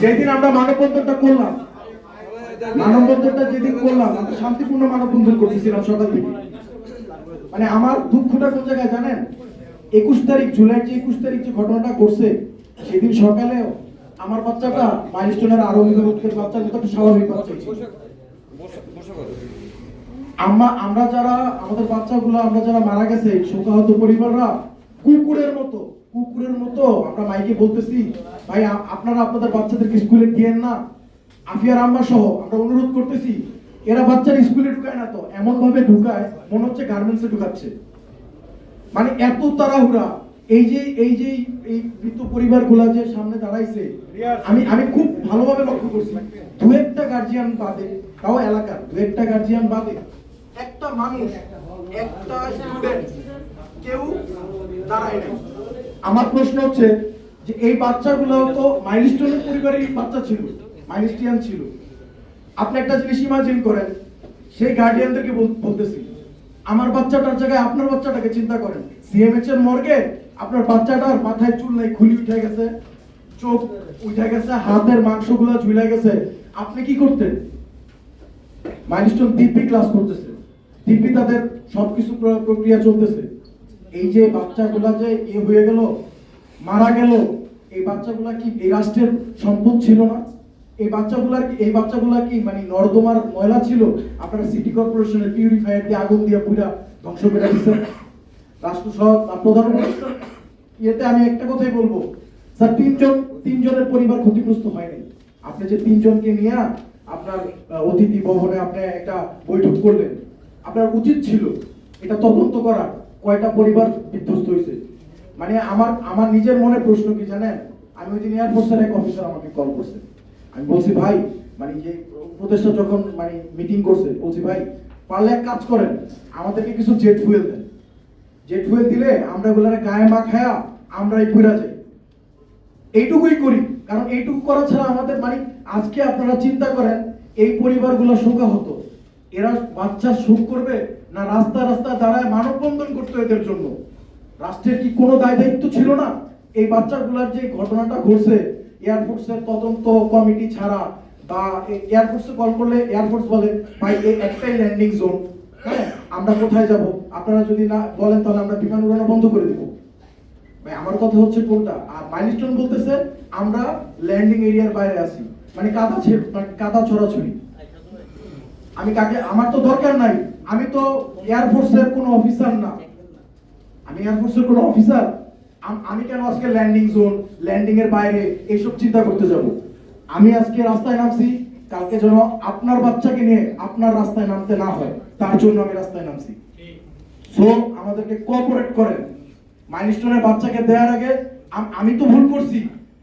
যেদিন আমরা মানববন্ধনটা করলাম, মানববন্ধনটা যেদিন করলাম, আমরা শান্তিপূর্ণ মানববন্ধন করতেছিলাম সকাল থেকে। মানে আমার দুঃখটা কোন জায়গায় জানেন? 21 তারিখ, জুলাই যে 21 তারিখ যে ঘটনাটা ঘটছে, সেদিন সকালে আমার বাচ্চাটা মাইলস্টোনের আরো অভিভাবকের বাচ্চার মতো একটা স্বাভাবিক বাচ্চা ছিল। আমরা যারা আমাদের বাচ্চাগুলো আমরা যারা মারা গেছে, শোকাহত পরিবাররা কুকুরের মতো আমরা মাইকে বলতেছি, ভাই আপনারা আপনাদের বাচ্চাদেরকে স্কুলে দিয়েন না। আফিয়ার আম্মা সহ আমরা অনুরোধ করতেছি, এরা বাচ্চারা স্কুলে ঢুকায় না তো, এমন ভাবে ঢুকায় মনে হচ্ছে গার্মেন্টসে ঢুকাচ্ছে। মানে এত তাড়াহুড়া। এই যে এই মৃত পরিবারগুলা যে সামনে দাঁড়াইছে, আমি খুব ভালোভাবে লক্ষ্য করছি, দু একটা গার্জিয়ান বাদে, তাও এলাকার দু একটা গার্জিয়ান বাদে, একটা মানুষ, একটা স্টুডেন্ট কেউ দাঁড়ায় নাই। আমার প্রশ্ন হচ্ছে যে এই বাচ্চাগুলো তো মাইলস্টোনের পরিবারের বাচ্চা ছিল, মাইলস্টিয়ান ছিল। আপনি একটা জিনিস ইমাজিন করেন, সেই গার্ডিয়ানদেরকে বলতেছি, আমার বাচ্চাটার জায়গায় আপনার বাচ্চাটাকে চিন্তা করেন। সিএমএইচ এর মর্গে আপনার বাচ্চাটার মাথায় চুল নাই, খুলি উঠে গেছে, চোখ উঠে গেছে, হাতের মাংসগুলো ঝুলে গেছে, আপনি কি করতেন? মাইলস্টোন দিব্যি ক্লাস করতেছে, দিব্যি তাদের সবকিছু প্রক্রিয়া চলতেছে। এই যে বাচ্চাগুলা যে হয়ে গেল, মারা গেল, এই বাচ্চাগুলা কি এই রাষ্ট্রের সম্পদ ছিল না? এই বাচ্চাগুলা কি মানে নর্দমার ময়লা ছিল? আপনারা সিটি কর্পোরেশনের পিউরিফায়ার দিয়ে আগুন দিয়ে পুরা ধ্বংস করে দিচ্ছেন রাষ্ট্র সহ প্রধান। এতে আমি একটা কথাই বলবো, স্যার, তিনজনের পরিবার ক্ষতিগ্রস্ত হয়নি। আপনি যে তিনজনকে নিয়ে আপনার অতিথি ভবনে আপনি একটা বৈঠক করলেন, আপনার উচিত ছিল এটা তদন্ত করা, কয়টা পরিবার বিধ্বস্ত হয়েছে। মানে আমার নিজের মনে প্রশ্ন কি জানেন, আমি ওই দিন এয়ারফোর্সের এক অফিসার আমাকে কল করছে, আমি বলছি ভাই, মানে যে উপদেষ্টা যখন মানে মিটিং করছে, বলছি ভাই পারলে এক কাজ করেন, আমাদেরকে কিছু জেট ফুয়েল দেন। জেট ফুয়েল দিলে আমরা এগুলার গায়ে মাখায়া আমরাই ঘুরে যাই, এইটুকুই করি। কারণ এইটুকু করা ছাড়া আমাদের মানে আজকে আপনারা চিন্তা করেন, এই পরিবারগুলো শোকা হতো, এরা বাচ্চা শোক করবে না রাস্তা দাঁড়ায় মানববন্ধন করতে এদের জন্য? রাষ্ট্রের কি কোনো দায় দায়িত্ব ছিল না? এই বাচ্চাগুলোর যে ঘটনাটা ঘটছে, এয়ারফোর্সের তদন্ত কমিটি ছাড়া, বা এয়ারফোর্সে কল করলে এয়ারফোর্স বলে ভাই এই একটাই ল্যান্ডিং জোন, হ্যাঁ আমরা কোথায় যাব, আপনারা যদি না বলেন তাহলে আমরা বিমান উড়ানো বন্ধ করে দিব। ভাই আমার কথা হচ্ছে কোনটা? আর মাইলস্টোন বলতেছে আমরা ল্যান্ডিং এরিয়ার বাইরে আছি, মানে কাদা ছড়াছড়ি। আমি কাকে, আমার তো দরকার নাই, আমি তো এয়ারফোর্সের কোনো অফিসার না, আমি এয়ারফোর্সের কোনো অফিসার, আমি কেন আজকে ল্যান্ডিং জোন, ল্যান্ডিং এর বাইরে এইসব চিন্তা করতে যাব? আমি আজকে রাস্তায় নামছি, কালকে যেন আপনার বাচ্চাকে নিয়ে আপনার রাস্তায় নামতে না হয়, তার জন্য আমি রাস্তায় নামছি। সো আমাদেরকে কোঅপারেট করেন। মাইলস্টোনের বাচ্চাকে দেওয়ার আগে আমি তো ভুল করছি,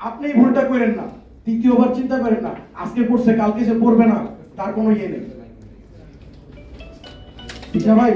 আপনি ভুলটা করেন না, তৃতীয়বার চিন্তা করেন না। আজকে পড়ছে, কালকে যে পড়বে না তার কোনো ইয়ে নেই। ঠিক আছে ভাই?